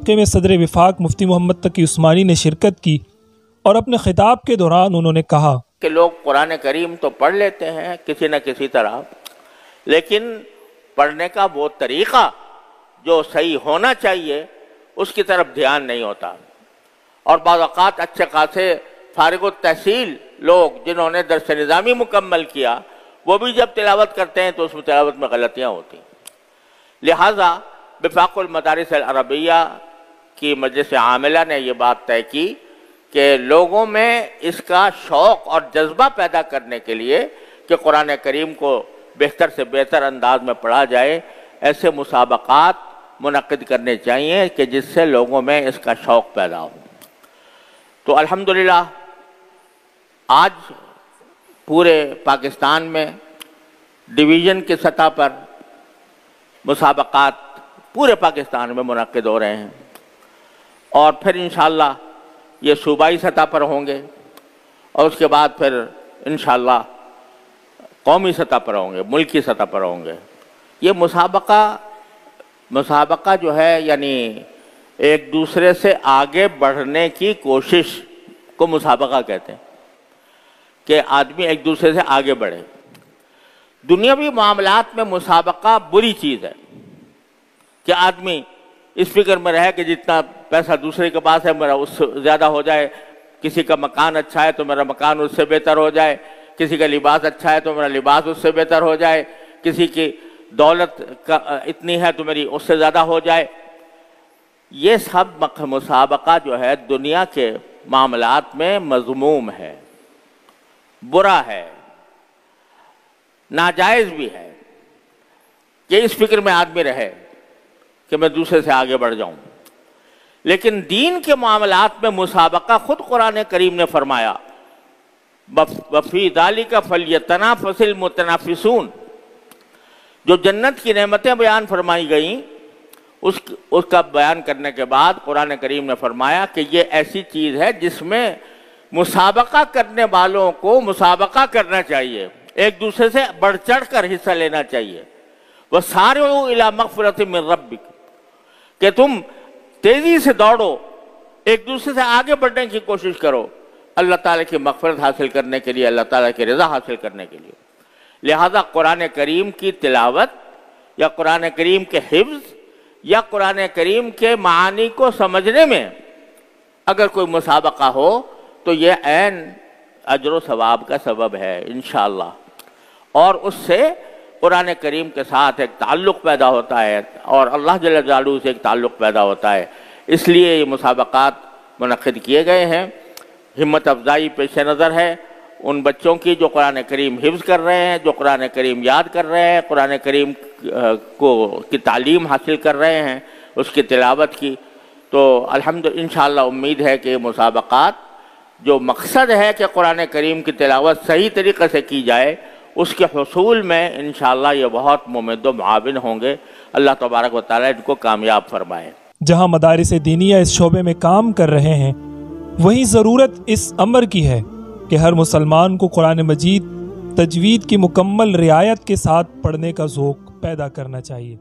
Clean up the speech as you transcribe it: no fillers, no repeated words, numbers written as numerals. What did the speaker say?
واقعے میں صدر وفاق مفتی محمد تقی عثمانی نے شرکت کی اور اپنے خطاب کے دوران انہوں نے کہا کہ لوگ قرآن کریم تو پڑھ لیتے ہیں کسی نہ کسی طرح، لیکن پڑھنے کا وہ طریقہ جو صحیح ہونا چاہیے اس کی طرف دھیان نہیں ہوتا، اور بعض اوقات اچھے خاصے فارغ التحصیل لوگ جنہوں نے درس نظامی مکمل کیا وہ بھی جب تلاوت کرتے ہیں تو اس میں تلاوت میں غلطیاں ہوتی ہیں۔ لہٰذا وفاق المدارس العربیہ کی مجلس عاملہ نے یہ بات طے کی کہ لوگوں میں اس کا شوق اور جذبہ پیدا کرنے کے لیے کہ قرآن کریم کو بہتر سے بہتر انداز میں پڑھا جائے، ایسے مسابقات منعقد کرنے چاہیے کہ جس سے لوگوں میں اس کا شوق پیدا ہو۔ تو الحمدللہ آج پورے پاکستان میں ڈویژن کی سطح پر مسابقات پورے پاکستان میں منعقد ہو رہے ہیں، اور پھر انشاءاللہ یہ صوبائی سطح پر ہوں گے، اور اس کے بعد پھر انشاءاللہ قومی سطح پر ہوں گے، ملکی سطح پر ہوں گے۔ یہ مسابقہ جو ہے یعنی ایک دوسرے سے آگے بڑھنے کی کوشش کو مسابقہ کہتے ہیں، کہ آدمی ایک دوسرے سے آگے بڑھے۔ دنیاوی معاملات میں مسابقہ بری چیز ہے کہ آدمی اس فکر میں رہے کہ جتنا پیسہ دوسرے کے پاس ہے میرا اس سے زیادہ ہو جائے، کسی کا مکان اچھا ہے تو میرا مکان اس سے بہتر ہو جائے، کسی کا لباس اچھا ہے تو میرا لباس اس سے بہتر ہو جائے، کسی کی دولت اتنی ہے تو میری اس سے زیادہ ہو جائے۔ یہ سب مسابقہ جو ہے دنیا کے معاملات میں مذموم ہے، برا ہے، ناجائز بھی ہے کہ اس فکر میں آدمی رہے کہ میں دوسرے سے آگے بڑھ جاؤں۔ لیکن دین کے معاملات میں مسابقہ خود قرآن کریم نے فرمایا وَفِي ذَلِكَ فَلْيَتَنَافَسِ الْمُتَنَافِسُونَ۔ جو جنت کی نعمتیں بیان فرمائی گئیں اس کا بیان کرنے کے بعد قرآن کریم نے فرمایا کہ یہ ایسی چیز ہے جس میں مسابقہ کرنے والوں کو مسابقہ کرنا چاہیے، ایک دوسرے سے بڑھ چڑھ کر حصہ لینا چاہیے۔ وَسَارِعُوا إِلَىٰ مَغْفِرَةٍ مِّن رَبِّكُمْ، کہ تم تیزی سے دوڑو، ایک دوسرے سے آگے بڑھنے کی کوشش کرو اللہ تعالیٰ کی مغفرت حاصل کرنے کے لیے، اللہ تعالیٰ کی رضا حاصل کرنے کے لیے۔ لہذا قرآن کریم کی تلاوت یا قرآن کریم کے حفظ یا قرآن کریم کے معانی کو سمجھنے میں اگر کوئی مسابقہ ہو تو یہ عین اجر و ثواب کا سبب ہے انشاءاللہ، اور اس سے قرآن کریم کے ساتھ ایک تعلق پیدا ہوتا ہے اور اللہ جل جلالہ سے ایک تعلق پیدا ہوتا ہے۔ اس لیے یہ مسابقات منعقد کیے گئے ہیں۔ ہمت افزائی پیش نظر ہے ان بچوں کی جو قرآن کریم حفظ کر رہے ہیں، جو قرآن کریم یاد کر رہے ہیں، قرآن کریم کی تعلیم حاصل کر رہے ہیں، اس کی تلاوت کی۔ تو الحمدللہ انشاءاللہ امید ہے کہ مسابقات جو مقصد ہے کہ قرآن کریم کی تلاوت صحیح طریقے سے کی جائے اس کے حصول میں انشاءاللہ یہ بہت ممد و معاون ہوں گے۔ اللہ تبارک و تعالیٰ ان کو کامیاب فرمائے۔ جہاں مدارس دینیہ اس شعبے میں کام کر رہے ہیں وہیں ضرورت اس امر کی ہے کہ ہر مسلمان کو قرآن مجید تجوید کی مکمل رعایت کے ساتھ پڑھنے کا ذوق پیدا کرنا چاہیے۔